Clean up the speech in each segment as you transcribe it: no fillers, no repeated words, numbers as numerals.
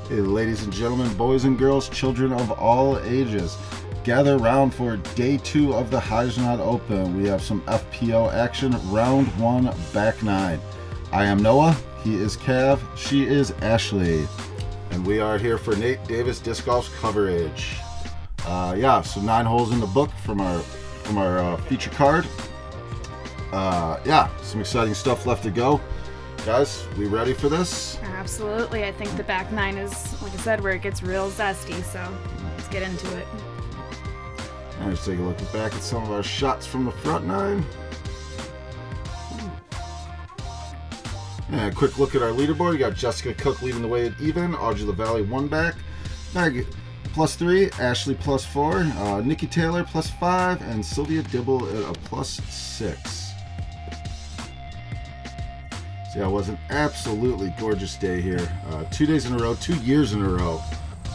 Hey, ladies and gentlemen, boys and girls, children of all ages, gather round for day 2 of the Hyzernaut Open. We have some FPO action, round 1, back 9. I am Noah, he is Cav, she is Ashley, and we are here for Nate Davis Disc Golf's coverage. So 9 holes in the book from our feature card. Some exciting stuff left to go. Guys, we ready for this? Absolutely. I think the back 9 is, like I said, where it gets real zesty, so let's get into it. Let's take a look back at some of our shots from the front 9. And a quick look at our leaderboard. You got Jessica Cook leading the way at even, Audrey Lavalley 1 back, Meg +3, Ashley +4, Nikki Taylor +5, and Sylvia Dibble at a +6. So yeah, it was an absolutely gorgeous day here. 2 days in a row, 2 years in a row.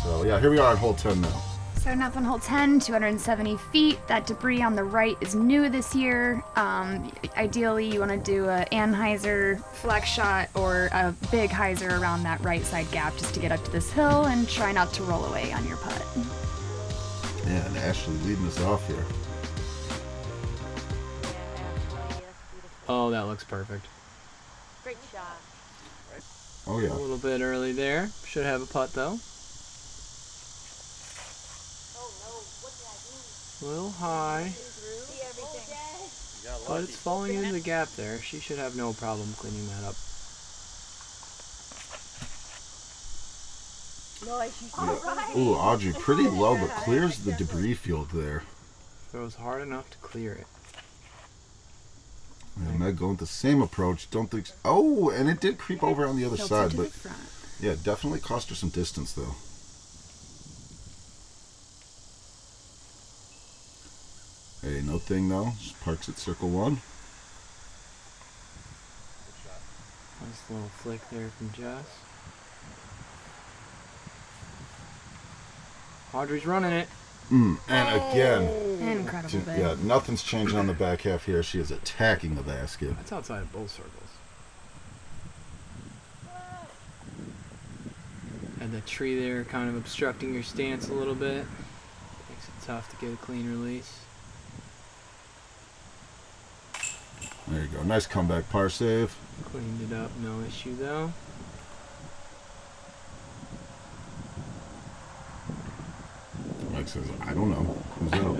So yeah, here we are on hole 10 now. Starting off on hole 10, 270 feet. That debris on the right is new this year. Ideally, you want to do an Anheuser flex shot or a big hyzer around that right side gap just to get up to this hill and try not to roll away on your putt. Yeah, and Ashley leading us off here. Oh, that looks perfect. Great shot. Oh yeah. A little bit early there. Should have a putt though. Oh no, what did I do? A little high, See everything. but it's falling into the gap there. She should have no problem cleaning that up. Alright. Ooh, Audrey pretty low, but clears the debris field there. Throws hard enough to clear it. Yeah, Meg going with the same approach. Don't think. Oh, and it did creep over on the other Tilted side, to but the front. yeah, definitely cost her some distance though. Hey, no thing though. Just parks at circle 1. Nice little flick there from Jess. Audrey's running it. And again, Incredible bit. yeah, nothing's changing on the back half here. She is attacking the basket. That's outside of both circles. And the tree there kind of obstructing your stance a little bit. Makes it tough to get a clean release. There you go. Nice comeback par save. Cleaned it up, no issue though. Mike says, I don't know. Who's out?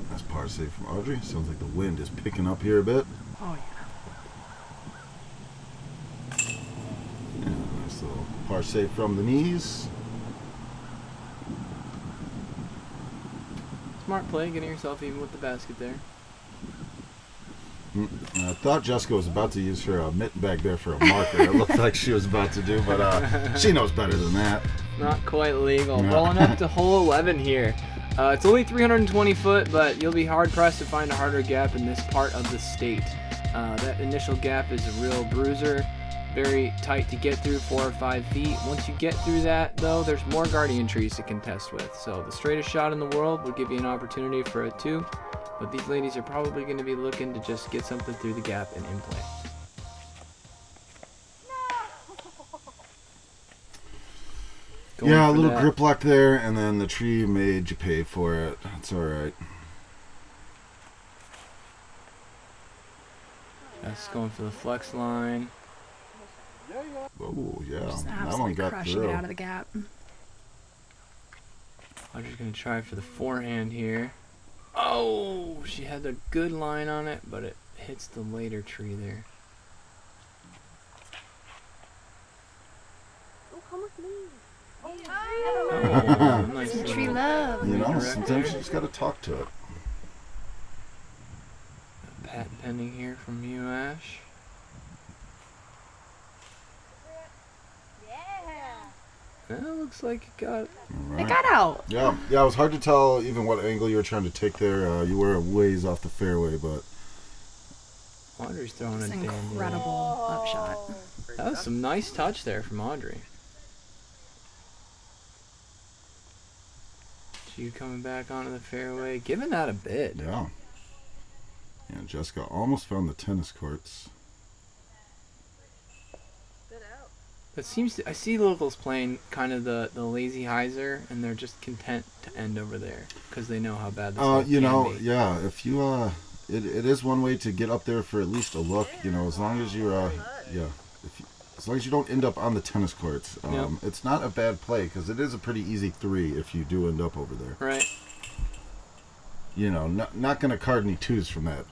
That's par save from Audrey. Sounds like the wind is picking up here a bit. Oh, yeah. And nice little par save from the knees. Smart play, getting yourself even with the basket there. I thought Jessica was about to use her mitten back there for a marker. It looked like she was about to do, but she knows better than that. Not quite legal. No. Rolling up to hole 11 here. It's only 320 foot, but you'll be hard pressed to find a harder gap in this part of the state. That initial gap is a real bruiser. Very tight to get through, 4 or 5 feet. Once you get through that, though, there's more guardian trees to contest with. So the straightest shot in the world would give you an opportunity for a 2. But these ladies are probably going to be looking to just get something through the gap and in play. Yeah, a for little that. grip lock there, and then the tree made you pay for it. It's alright. That's going for the flex line. Oh, yeah. Just That one absolutely got crushing through. it out of the gap. I'm just going to try for the forehand here. Oh, she had a good line on it, but it hits the later tree there. Oh, come with me. Oh, nice Some tree little love. You know, redirect sometimes there. you just gotta talk to it. Patent pending here from you, Ash. Yeah. That looks like it got. It Alright. got out. Yeah, it was hard to tell even what angle you were trying to take there. You were a ways off the fairway, but Audrey's throwing It's a dandy. incredible upshot. That was some nice touch there from Audrey. Jude coming back onto the fairway, giving that a bid. yeah. And Jessica almost found the tennis courts. It seems to, I see locals playing kind of the lazy hyzer, and they're just content to end over there because they know how bad this You can know, be. yeah, if you it is one way to get up there for at least a look, you know, as long as you as long as you don't end up on the tennis courts. Yep. It's not a bad play because it is a pretty easy 3 if you do end up over there. Right. You know, not going to card any 2s from that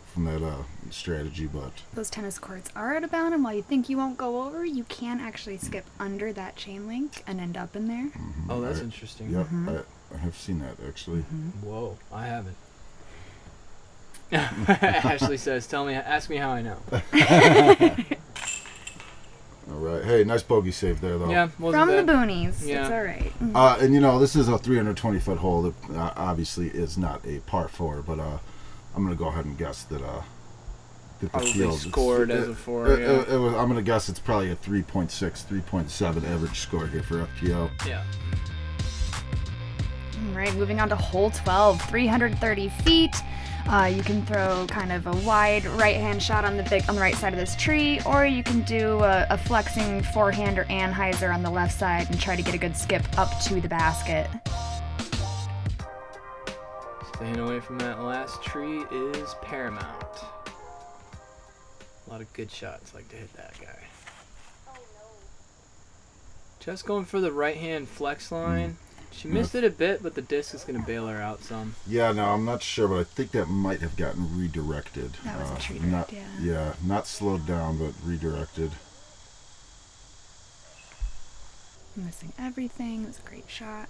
strategy, but Those tennis courts are out of bounds, and while you think you won't go over, you can actually skip under that chain link and end up in there. mm-hmm, Oh, that's interesting. Yep, I have seen that actually. Whoa, I haven't. Ashley says, ask me how I know. All right. Hey, nice bogey save there, though. Yeah, wasn't From bad. the boonies. Yeah. It's all right. And, you know, this is a 320-foot hole. It obviously is not a par 4, but I'm going to go ahead and guess that the Probably field scored as a 4, yeah. it was, I'm going to guess it's probably a 3.6, 3.7 average score here for FPO. Yeah. All right, moving on to hole 12, 330 feet. You can throw kind of a wide right-hand shot on the right side of this tree, or you can do a flexing forehand or Anheuser on the left side and try to get a good skip up to the basket. Staying away from that last tree is paramount. A lot of good shots like to hit that guy. Just going for the right-hand flex line. She missed it a bit, but the disc is going to bail her out some. Yeah, no, I'm not sure, but I think that might have gotten redirected. That was a tree not, direct, yeah, not slowed down, but redirected. Missing everything. It was a great shot.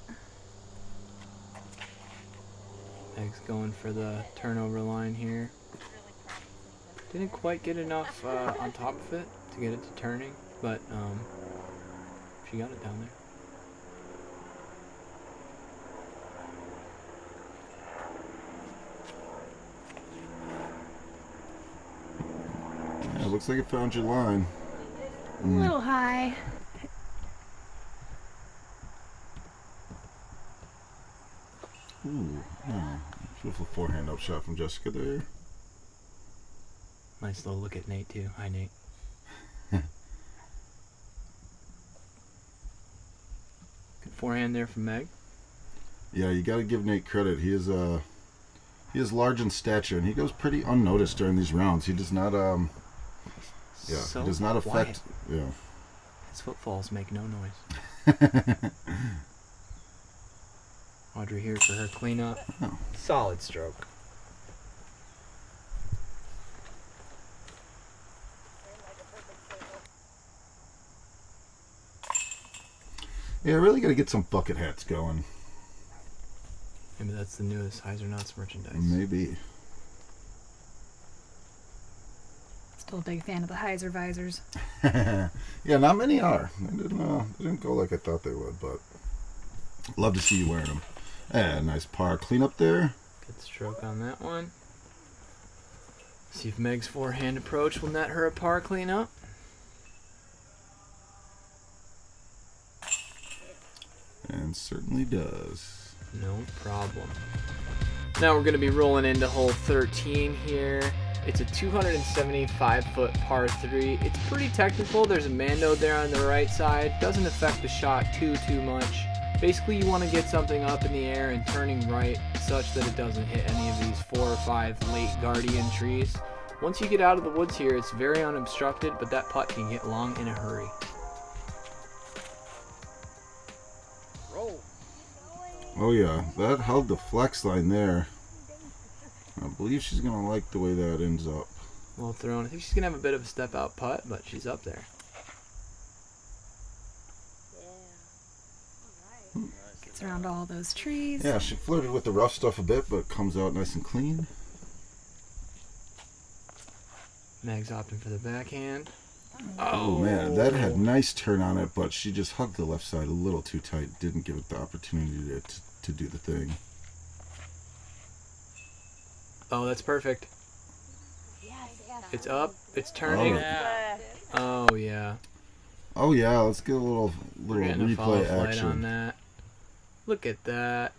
Meg's going for the turnover line here. Didn't quite get enough on top of it to get it to turning, but she got it down there. Yeah, looks like it found your line. A little high. Ooh, yeah. Beautiful forehand up shot from Jessica there. Nice little look at Nate too. Hi, Nate. Good forehand there from Meg. Yeah, you got to give Nate credit. He is large in stature, and he goes pretty unnoticed during these rounds. He does not So he does not affect. quiet. Yeah. His footfalls make no noise. Audrey here for her cleanup. Oh. Solid stroke. Yeah, really got to get some bucket hats going. Maybe that's the newest Hyzernauts merchandise. Maybe. Still a big fan of the Hyzer visors. Yeah, not many are. They didn't go like I thought they would, but love to see you wearing them. Yeah, nice par cleanup there. Good stroke on that one. See if Meg's forehand approach will net her a par cleanup. And certainly does. No problem. Now we're going to be rolling into hole 13 here. It's a 275-foot par 3. It's pretty technical. There's a mando there on the right side. Doesn't affect the shot too much. Basically, you want to get something up in the air and turning right such that it doesn't hit any of these 4 or 5 late guardian trees. Once you get out of the woods here, it's very unobstructed, but that putt can get long in a hurry. Oh yeah, that held the flex line there. I believe she's gonna like the way that ends up. Well thrown. I think she's going to have a bit of a step out putt, but she's up there. Gets around all those trees. Yeah, she flirted with the rough stuff a bit, but comes out nice and clean. Meg's opting for the backhand. Oh man, that had nice turn on it, but she just hugged the left side a little too tight. Didn't give it the opportunity to do the thing. Oh, that's perfect. Yes, yes. It's up. It's turning. Oh yeah. Oh yeah, let's get a little We're getting a follow replay flight on action. that. Look at that.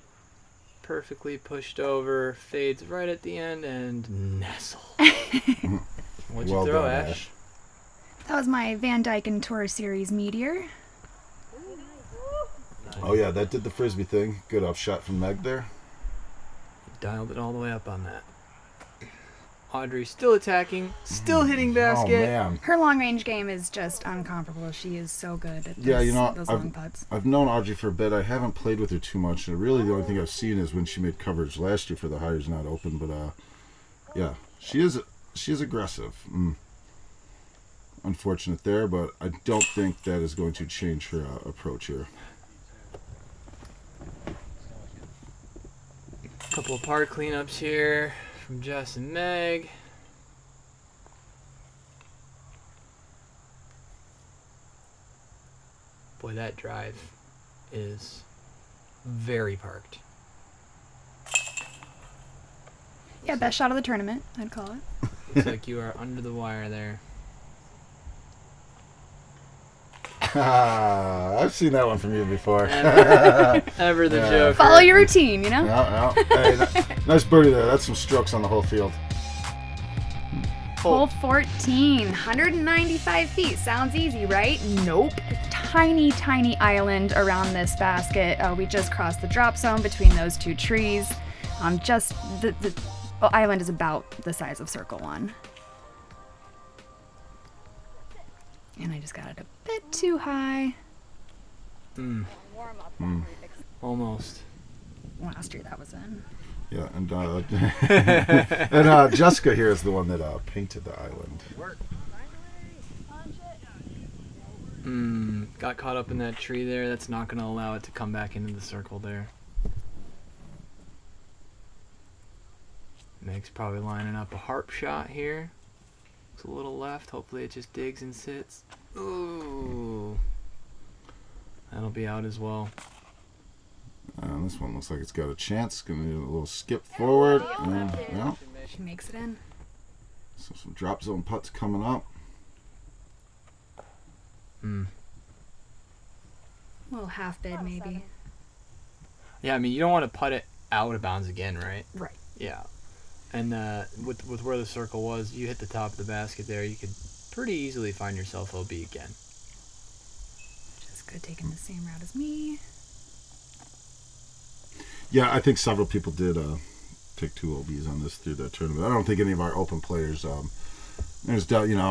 perfectly pushed over, fades right at the end, and nestle. What'd you Well throw, done, Ash? That was my Van Dyken Tour Series Meteor. Oh yeah, that did the frisbee thing. Good upshot from Meg there. Dialed it all the way up on that. Audrey still attacking, still hitting basket. Oh man. Her long range game is just uncomparable. She is so good at Yeah, you know, those long putts. I've known Audrey for a bit. I haven't played with her too much. And really, the only thing I've seen is when she made coverage last year for the Hyzernaut Open. But yeah, she is aggressive. Unfortunate there, but I don't think that is going to change her approach here. Couple of par cleanups here from Jess and Meg. Boy, that drive is very parked. Yeah, best shot of the tournament, I'd call it. Looks like you are under the wire there. I've seen that one from you before. Ever the joker. Follow your routine, you know? Yeah. Hey, nice birdie there. That's some strokes on the whole field. Hole 14, 195 feet. Sounds easy, right? Nope. Tiny, tiny island around this basket. We just crossed the drop zone between those two trees. Just the island is about the size of Circle 1. And I just got it a bit too high. Almost. Last year that was in. Yeah, and Jessica here is the one that painted the island. Got caught up in that tree there. That's not going to allow it to come back into the circle there. Meg's probably lining up a harp shot here. It's a little left. Hopefully it just digs and sits. Ooh. That'll be out as well. This one looks like it's got a chance. Gonna do a little skip forward. Yeah. She makes it in. So some drop zone putts coming up. A little half bid maybe. Yeah, I mean, you don't want to putt it out of bounds again, right? Right. Yeah. And with where the circle was, you hit the top of the basket there, you could pretty easily find yourself OB again. Just good taking the same route as me. Yeah, I think several people did take 2 OBs on this through the tournament. I don't think any of our open players. I'm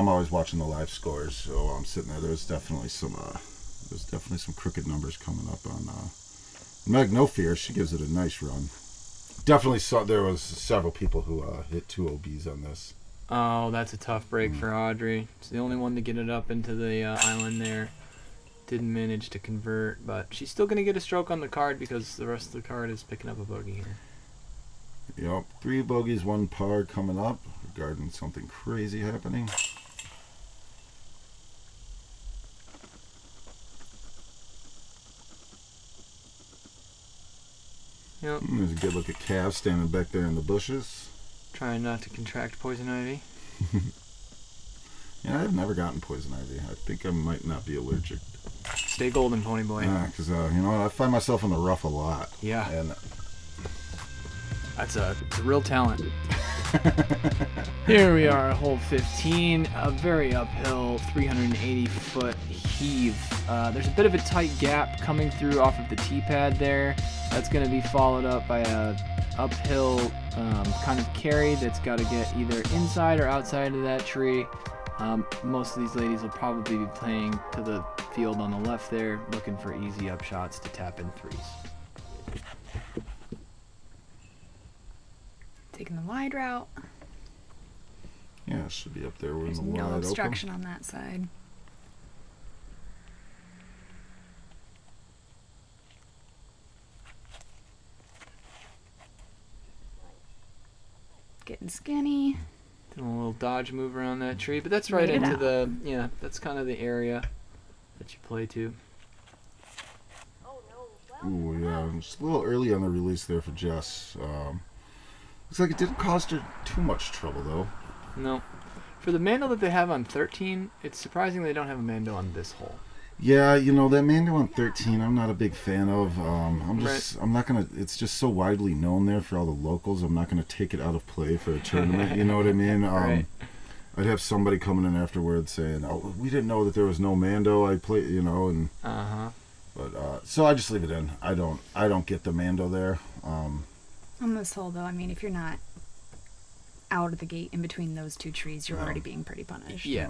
always watching the live scores, so I'm sitting there. There's definitely some crooked numbers coming up on Meg. No fear, she gives it a nice run. Definitely saw there was several people who hit 2 OBs on this. Oh, that's a tough break for Audrey. She's the only one to get it up into the island there. Didn't manage to convert, but she's still going to get a stroke on the card because the rest of the card is picking up a bogey here. Yep, 3 bogeys, 1 par coming up, regarding something crazy happening. Yep. There's a good look at Cav standing back there in the bushes. Trying not to contract poison ivy. Yeah, I've never gotten poison ivy. I think I might not be allergic. Stay golden, pony boy. Yeah, because I find myself in the rough a lot. Yeah. And it's a real talent. Here we are at hole 15, a very uphill 380-foot heave. There's a bit of a tight gap coming through off of the tee pad there. That's going to be followed up by a uphill kind of carry that's got to get either inside or outside of that tree. Most of these ladies will probably be playing to the field on the left there, looking for easy up shots to tap in threes. Taking the wide route. yeah, it should be up there. We're There's in the no wide obstruction on that side. Getting skinny. Doing a little dodge move around that tree, but that's right Wait it into that's kind of the area that you play to. Ooh, yeah, just a little early on the release there for Jess. Looks like it didn't cause her too much trouble, though. No. For the Mando that they have on 13, it's surprising they don't have a Mando on this hole. Yeah, you know, that Mando on 13 I'm not a big fan of. I'm not gonna, it's just so widely known there for all the locals. I'm not gonna take it out of play for a tournament, you know what I mean? Right. I'd have somebody coming in afterwards saying, "Oh, we didn't know that there was no Mando. I play, you know," and but so I just leave it in. I don't get the Mando there. On this hole, though, I mean, if you're not out of the gate in between those two trees, you're already being pretty punished. Yeah.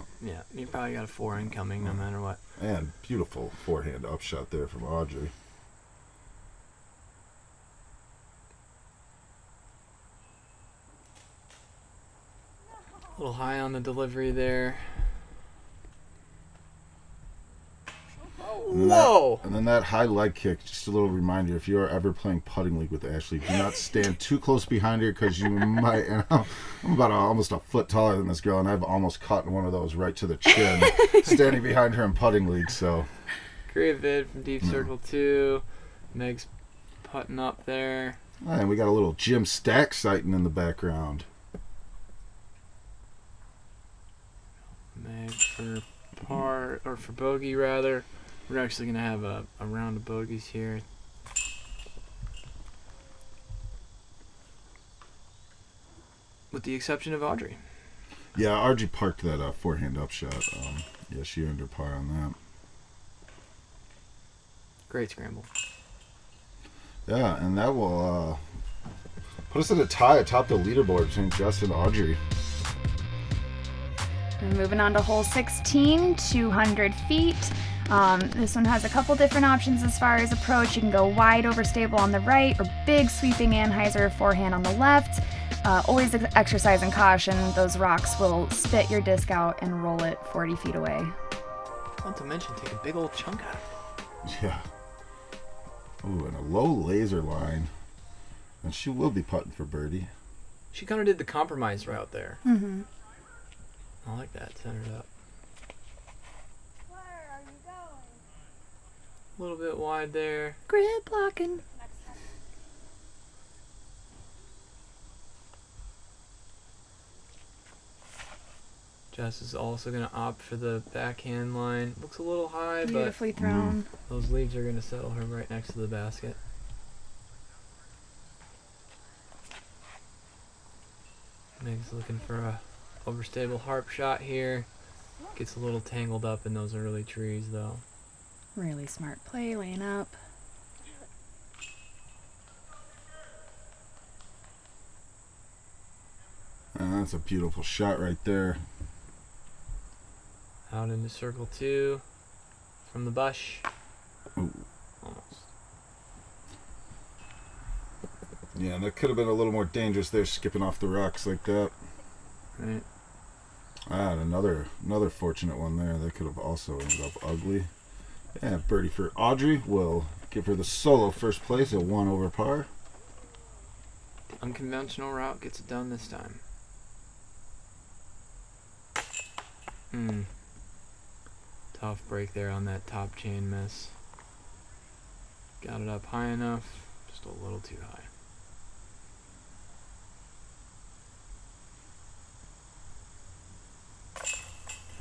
You probably got a 4 incoming no matter what. And beautiful forehand upshot there from Audrey. A little high on the delivery there. Whoa! And then that high leg kick, just a little reminder, if you are ever playing putting league with Ashley, do not stand too close behind her because you might, you know, I'm about almost a foot taller than this girl, and I've almost caught one of those right to the chin standing behind her in putting league, so. Great vid from deep circle 2. Meg's putting up there. And we got a little Jim Stack sighting in the background. Meg for par, or for bogey rather. We're actually going to have a round of bogeys here. With the exception of Audrey. Yeah, Audrey parked that forehand upshot. Yeah, she earned her par on that. Great scramble. Yeah, and that will put us at a tie atop the leaderboard between Jess and Audrey. We're moving on to hole 16, 200 feet. This one has a couple different options as far as approach. You can go wide overstable on the right or big sweeping Anheuser forehand on the left. Always exercising caution. Those rocks will spit your disc out and roll it 40 feet away. Not to mention, take a big old chunk out of it. Yeah. Ooh, and a low laser line. And she will be putting for birdie. She kind of did the compromise route there. Mm-hmm. I like that. Centered up. Where are you going? A little bit wide there. Grid blocking. Jess is also going to opt for the backhand line. Looks a little high, Beautifully thrown. but those leaves are going to settle her right next to the basket. Meg's looking for a overstable harp shot here. Gets a little tangled up in those early trees, though. Really smart play, laying up. And that's a beautiful shot right there. Out into circle 2 from the bush. Ooh. Almost. Yeah, that could have been a little more dangerous there, skipping off the rocks like that. Right. And another fortunate one there. That could have also ended up ugly. And birdie for Audrey will give her the solo first place at 1 over par. The unconventional route gets it done this time. Tough break there on that top chain miss. Got it up high enough, just a little too high.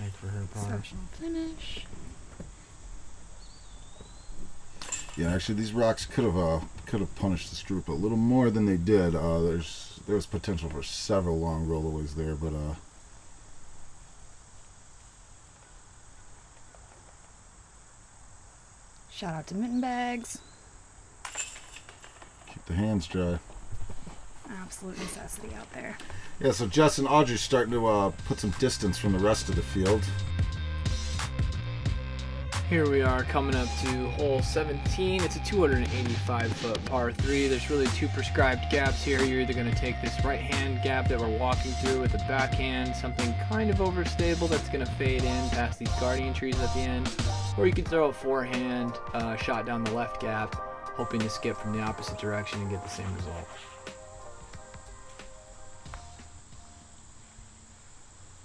Make for her par. Exceptional finish. Yeah, actually, these rocks could have punished this group a little more than they did. There was potential for several long rollaways there, but Shout out to Mitten Bags. keep the hands dry. Absolute necessity out there. Yeah, so Jess and Audrey's starting to put some distance from the rest of the field. Here we are coming up to hole 17. It's a 285-foot par 3. There's really 2 prescribed gaps here. You're either going to take this right-hand gap that we're walking through with the backhand, something kind of overstable that's going to fade in past these guardian trees at the end, or you can throw a forehand shot down the left gap, hoping to skip from the opposite direction and get the same result.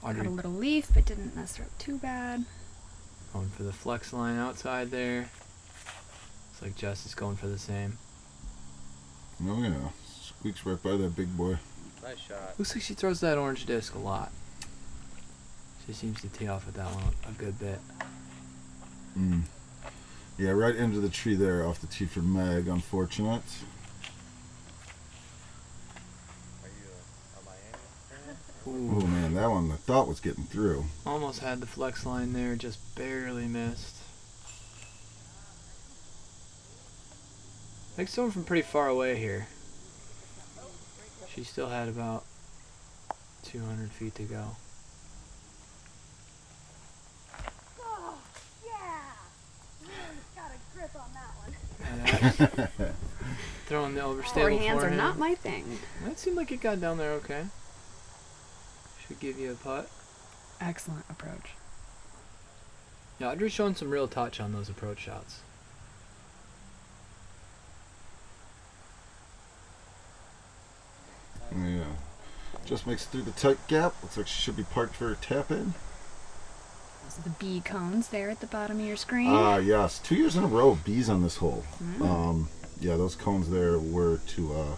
Got Audrey a little leaf, but didn't mess her up too bad. going for the flex line outside there. Looks like Jess is going for the same. Oh yeah, squeaks right by that big boy. Nice shot. Looks like she throws that orange disc a lot. She seems to tee off with that one a good bit. Yeah, right into the tree there off the tee for Meg. Unfortunate. Ooh, Oh man, that one I thought was getting through. almost had the flex line there, just barely missed. Meg's throwing from pretty far away here. She still had about 200 feet to go. Oh, yeah. Really got a grip on that one. And throwing the overstable Forehands are forehand. not my thing. That seemed like it got down there okay. Should give you a putt. Excellent approach. Yeah, Audrey's showing some real touch on those approach shots. Yeah. Just makes it through the tight gap. Looks like she should be parked for a tap in. Those are the B cones there at the bottom of your screen. Yes. 2 years in a row, B's on this hole. Yeah, those cones there were to,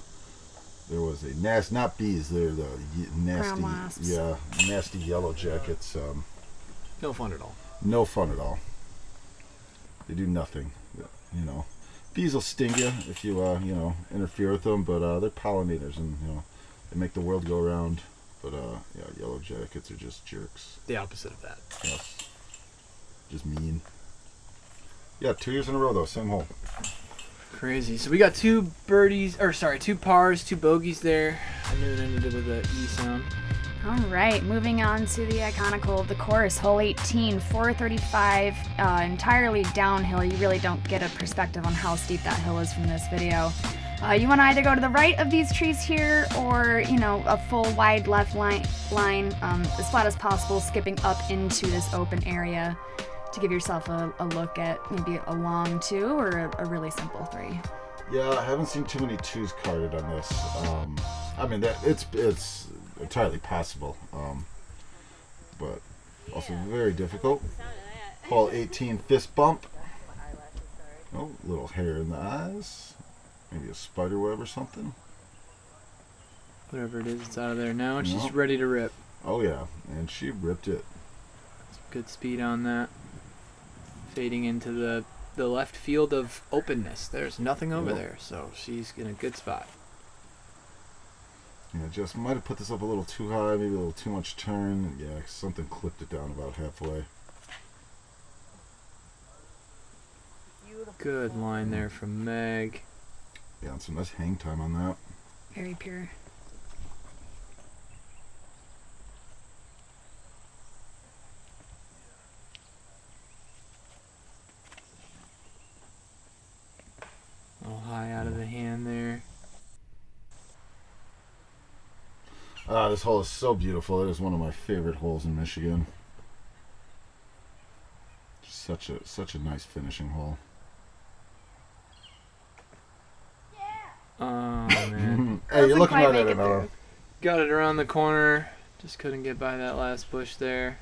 there was a nasty, not bees, they're the nasty, Ground wasps. yeah, nasty yellow jackets. No fun at all. No fun at all. They do nothing, you know. Bees will sting you if you, you know, interfere with them, but they're pollinators and, you know, they make the world go around. But, yeah, yellow jackets are just jerks. The opposite of that. Yes. Just mean. Yeah, 2 years in a row, though, same hole. Crazy. So we got two birdies, or sorry, two pars, two bogeys there. I knew it ended with an E sound. All right, moving on to the iconic hole of the course, hole 18, 435, entirely downhill. You really don't get a perspective on how steep that hill is from this video. You want to either go to the right of these trees here or, you know, a full wide left line as flat as possible, skipping up into this open area to give yourself a look at maybe a long 2 or a really simple 3. Yeah, I haven't seen too many 2s carded on this. I mean, that it's entirely possible, but also very difficult. Hole 18, fist bump. Oh, little hair in the eyes. Maybe a spider web or something. Whatever it is, it's out of there now, and she's Nope. ready to rip. Oh yeah, and she ripped it. Good speed on that. Fading into the left field of openness. There's nothing over Yep. there, so she's in a good spot. Yeah, just might have put this up a little too high, maybe a little too much turn. Yeah, something clipped it down about halfway. Good line there from Meg. Yeah, and some nice hang time on that. Very pure. A little high out of the hand there. This hole is so beautiful. It is one of my favorite holes in Michigan. Such a nice finishing hole. Oh man. Hey, you're Doesn't looking quite right make at it it now. through. Got it around the corner. Just couldn't get by that last bush there.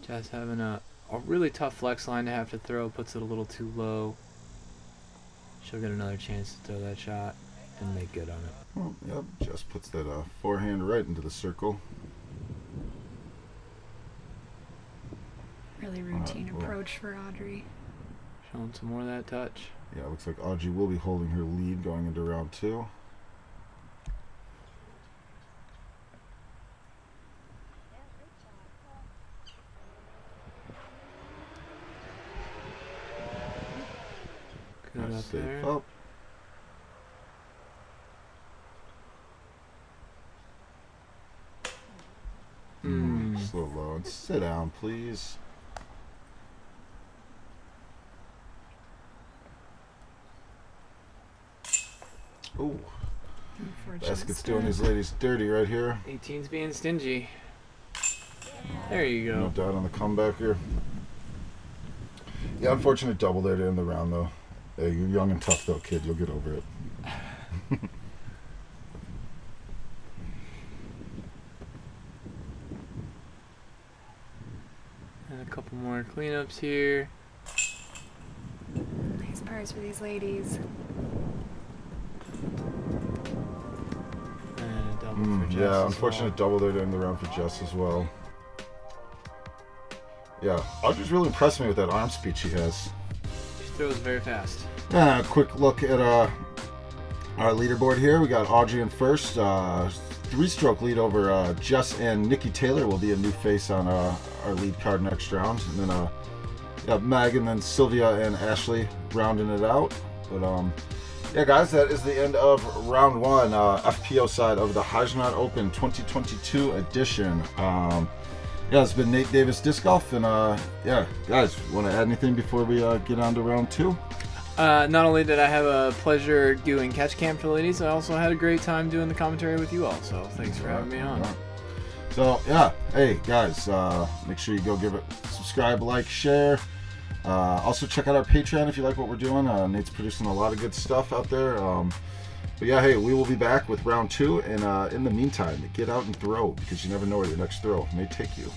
Just having a really tough flex line to have to throw. Puts it a little too low. She'll get another chance to throw that shot and make good on it. Oh, yep, just puts that forehand right into the circle. Really routine cool. approach for Audrey. Showing some more of that touch. Yeah, it looks like Audrey will be holding her lead going into round 2. Good Nice up safe there. up. Slow low and sit down, please. Oh, Unfortunate basket's start. doing these ladies dirty right here. 18's being stingy. There you No go. doubt on the comeback here. Yeah, unfortunate double there to end the round though. Hey, you're young and tough though, kid. You'll get over it. And a couple more cleanups here. Nice pars for these ladies. And a double for Jess Yeah, as unfortunate well. double there to end the round for Jess as well. yeah, Audrey's really impressed me with that arm speed she has. She throws very fast. Yeah, a quick look at our leaderboard here. We got Audrey in first. 3-stroke lead over Jess and Nikki Taylor will be a new face on our lead card next round. And then yeah, Meg and then Sylvia and Ashley rounding it out. But yeah, guys, that is the end of round 1, FPO side of the Hyzernaut Open 2022 edition. Yeah, it's been Nate Davis Disc Golf, and yeah, guys, want to add anything before we get on to round 2? Not only did I have a pleasure doing catch cam for the ladies, I also had a great time doing the commentary with you all. So thanks for having me on. Right. So yeah, hey guys, make sure you go give it subscribe, like, share. Also check out our Patreon if you like what we're doing. Nate's producing a lot of good stuff out there. But yeah, hey, we will be back with round 2, and in the meantime, get out and throw, because you never know where your next throw may take you.